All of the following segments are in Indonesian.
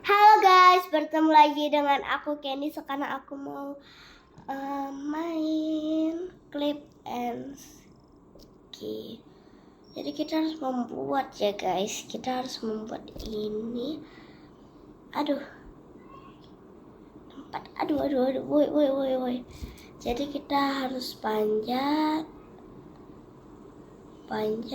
Halo guys, bertemu lagi dengan aku Kenny. Sekarang aku mau main clip and ski. Jadi kita harus membuat ya guys. Kita harus membuat ini. Aduh, tempat. Aduh. Woi. Jadi kita harus panjat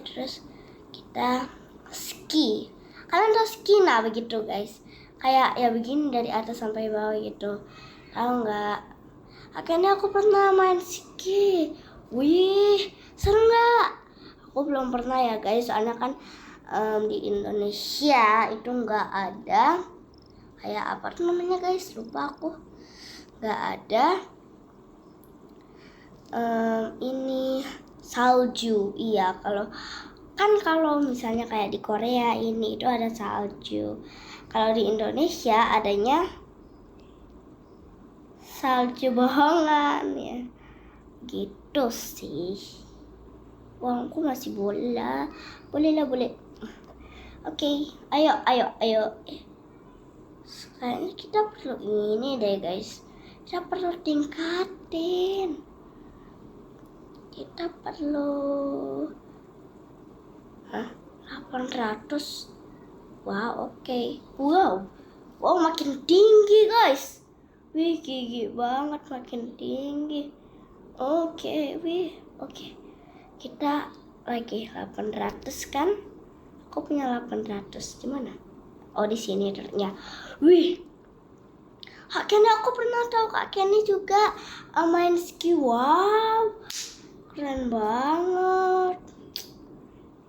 terus kita ski. Kalian tahu ski nah begitu guys. Kayak ya begini dari atas sampai bawah gitu. Tahu nggak? Akhirnya aku pernah main ski. Wih, seru nggak? Aku belum pernah ya guys. Soalnya kan di Indonesia itu nggak ada. Kayak apa tuh namanya guys? Lupa aku. Nggak ada. Ini salju. Iya, kalau misalnya kayak di Korea ini itu ada salju. Kalau di Indonesia adanya salju bohongan ya. Gitu sih. Uangku masih boleh lah. Boleh. Oke, ayo. Kayaknya kita perlu ini deh guys. Kita perlu tingkatin. Kita perlu 800. Wow, oke. Wow, makin tinggi guys. Wih, gigi banget makin tinggi. Oke. Kita lagi 800 kan? Aku punya 800. Di mana? Oh, di sini ternyata. Wih. Kak Kenny, aku pernah tahu Kak Kenny juga main ski. Wow. Keren banget.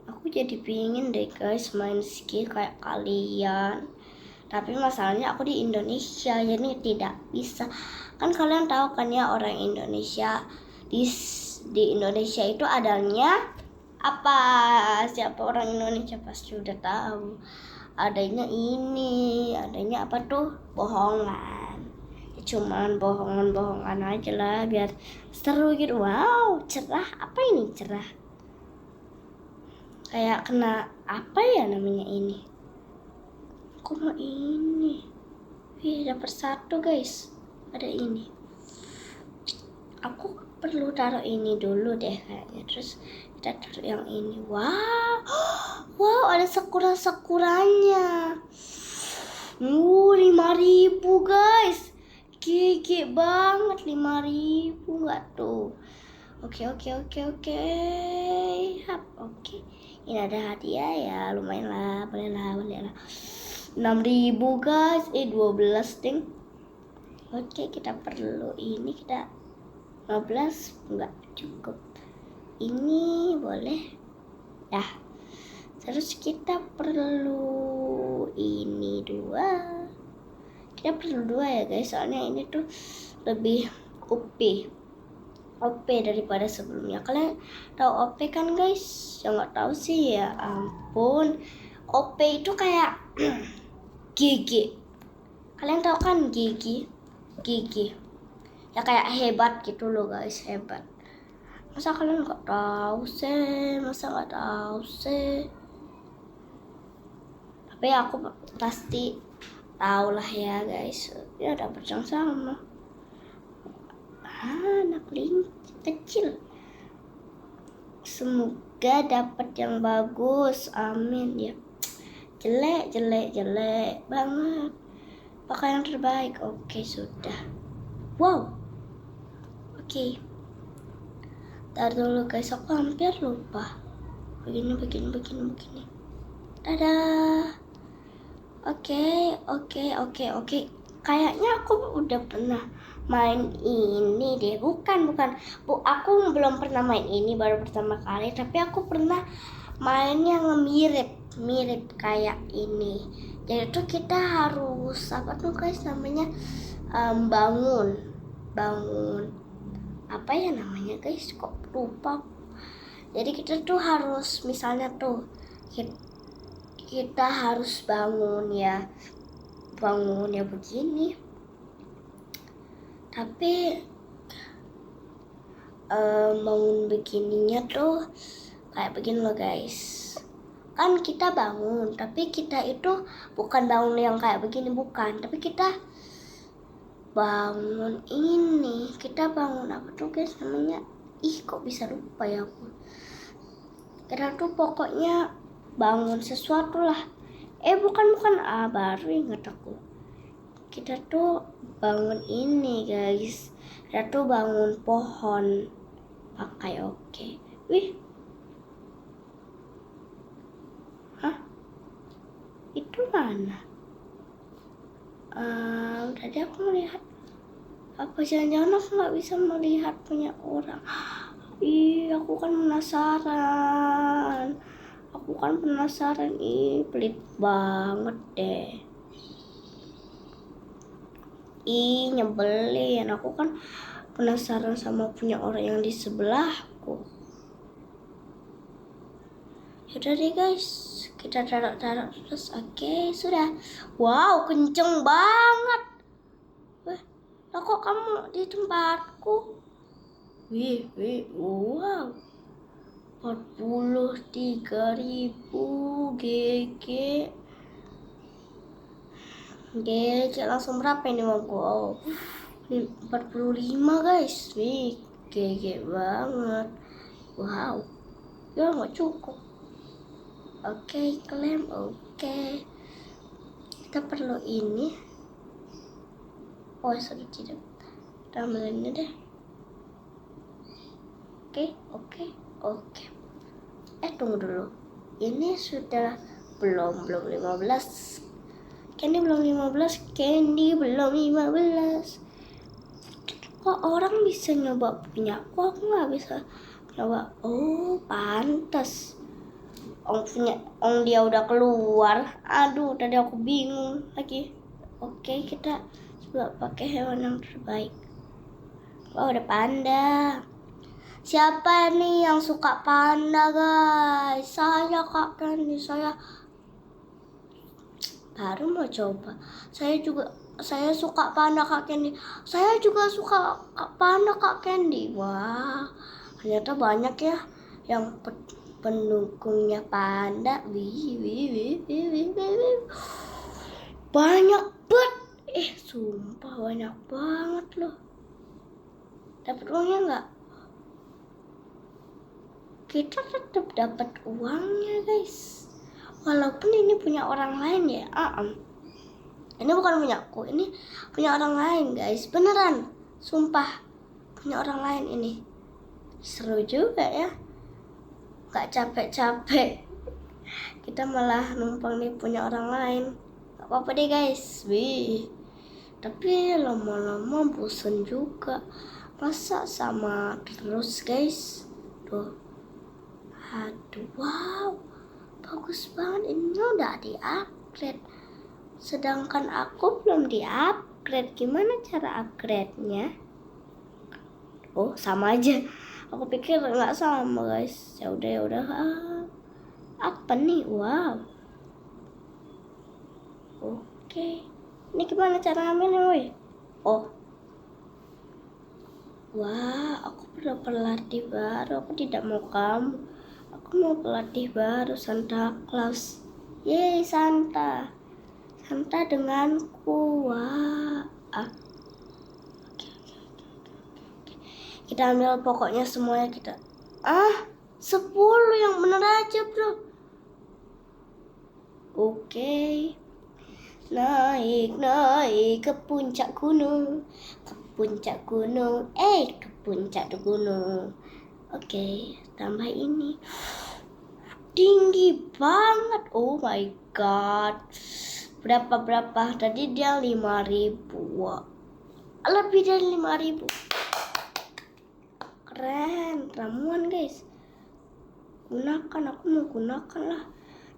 Aku jadi pingin deh guys main ski kayak kalian. Tapi masalahnya aku di Indonesia, jadi tidak bisa. Kan kalian tahu kan ya orang Indonesia di Indonesia itu adanya apa? Siapa orang Indonesia pasti udah tahu. Adanya apa tuh? Bohongan. Ya, cuman bohongan aja lah biar seru gitu. Wow, cerah. Apa ini cerah? Kayak kena apa ya namanya ini? Aku mau ini. Wih, dapat satu guys. Ada ini. Aku perlu taruh ini dulu deh kayaknya. Terus kita taruh yang ini. Wow, ada sakura-sakuranya. 5.000 guys. Gigi banget 5.000 nggak tuh? Oke. Oke. Ini ada hadiah ya, lumayan lah, boleh lah. 6.000 guys, 12 ding. Oke, kita perlu ini, kita 15 enggak cukup. Ini boleh. Dah. Terus kita perlu ini 2. Kita perlu 2 ya guys, soalnya ini tuh lebih OP daripada sebelumnya. Kalian tahu OP kan guys? Yang nggak tahu sih ya ampun. OP itu kayak gigi. Kalian tahu kan gigi? Ya kayak hebat gitu loh guys, hebat. Masa kalian nggak tahu sih? Tapi aku pasti tahu lah ya guys. Ya dapat yang sama. Anak kecil. Semoga dapat yang bagus. Amin ya. Jelek banget. Pakai yang terbaik. Oke, sudah. Wow. Oke. Ntar dulu guys, aku hampir lupa. Begini. Dadah. Oke. Kayaknya aku udah pernah main ini deh. Bukan. Aku belum pernah main ini, baru pertama kali. Tapi aku pernah main yang mirip kayak ini. Jadi tuh kita harus apa tuh guys namanya bangun. Apa ya namanya guys? Kok lupa. Jadi kita tuh harus misalnya tuh kita harus bangun ya begini. Tapi bangun begininya tuh kayak begini loh guys. kan kita bangun, tapi kita itu bukan bangun yang kayak begini, bukan, tapi kita bangun ini, kita bangun apa tuh guys namanya, kok bisa lupa ya aku. Kita tuh pokoknya bangun sesuatu lah, bukan baru ingat aku. Kita tuh bangun ini guys, kita tuh bangun pohon pakai oke. Wih, itu mana? Tadi aku melihat, apa jangan-jangan aku nggak bisa melihat punya orang? Aku kan penasaran. Pelit banget deh. Nyebelin. Aku kan penasaran sama punya orang yang di sebelahku. Yaudah deh guys, kita taruh terus. Oke, sudah. Wow, kenceng banget. Kok kamu di tempatku? Wih, wow, 43.000 GG. Langsung berapa ini uangku? 45 guys. Wih, GG banget. Wow, ya nggak cukup. Oke, klaim. Oke, kita perlu ini. Sudah tidak. Kita ambil ini deh. Oke. Tunggu dulu. Ini sudah belum 15. Candy belum 15. Kok orang bisa nyoba punya aku nggak bisa nyoba? Oh, pantas. Dia udah keluar. Aduh, tadi aku bingung lagi. Oke, kita coba pakai hewan yang terbaik. Ada panda. Siapa nih yang suka panda guys? Saya Kak Candy. Saya baru mau coba. Saya suka panda Kak Candy. Saya juga suka panda Kak Candy. Wah, ternyata banyak ya yang pendukungnya panda. Banyak banget. Sumpah banyak banget loh. Dapat uangnya nggak? Kita tetap dapat uangnya guys, walaupun ini punya orang lain ya. Ini bukan punya aku, ini punya orang lain guys, beneran, sumpah punya orang lain ini. Seru juga ya, gak capek-capek kita malah numpang nih punya orang lain. Gak apa-apa deh guys. Tapi lama-lama bosen juga, masa sama terus guys. Tuh, aduh, wow, bagus banget. Ini udah di-upgrade, sedangkan aku belum di-upgrade. Gimana cara upgrade-nya? Oh, sama aja. Aku pikir nggak sama guys. Ya udah. Apa nih? Wow. Oke. Ini gimana cara ambilnya, woi? Oh. Wah, aku perlu pelatih baru. Aku tidak mau kamu. Aku mau pelatih baru, Santa Claus. Yeay, Santa denganku. Wah. Oke. Kita ambil pokoknya semuanya kita. 10 yang bener aja, bro. Oke. Naik ke puncak gunung. Ke puncak gunung. Oke, tambah ini. Tinggi banget. Oh my god. Berapa? Tadi dia 5.000. Wah, lebih dari 5.000. Keren, ramuan guys. Aku mau gunakan lah.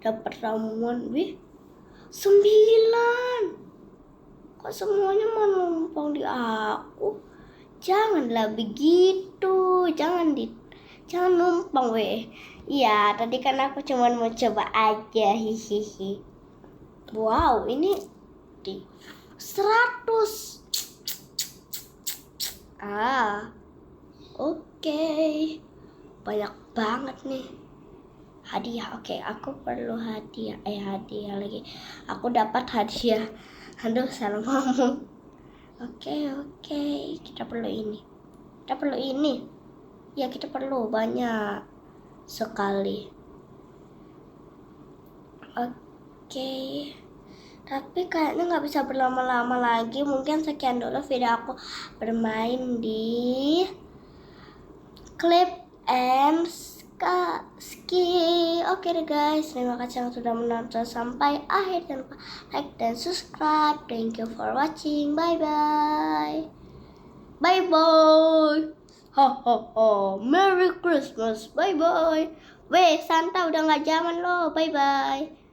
Dapat ramuan. 9. Kok semuanya mau numpang di aku? Janganlah begitu. Jangan numpang Iya, tadi kan aku cuma mau coba aja. Hihihi. Wow, ini di 100. Oke. Banyak banget nih. Hadiah, oke, aku perlu hadiah. Hadiah lagi. Aku dapat hadiah. Aduh, salah ngomong. Oke, kita perlu ini. Ya, kita perlu banyak sekali. Oke, tapi kayaknya nggak bisa berlama-lama lagi. Mungkin sekian dulu video aku bermain di Clip and Ski. Oke deh guys, terima kasih yang sudah menonton sampai akhir. Jangan lupa like dan subscribe. Thank you for watching. Bye bye. Bye bye. Ho ho ho. Merry Christmas. Bye bye. Weh, Santa udah nggak zaman loh. Bye bye.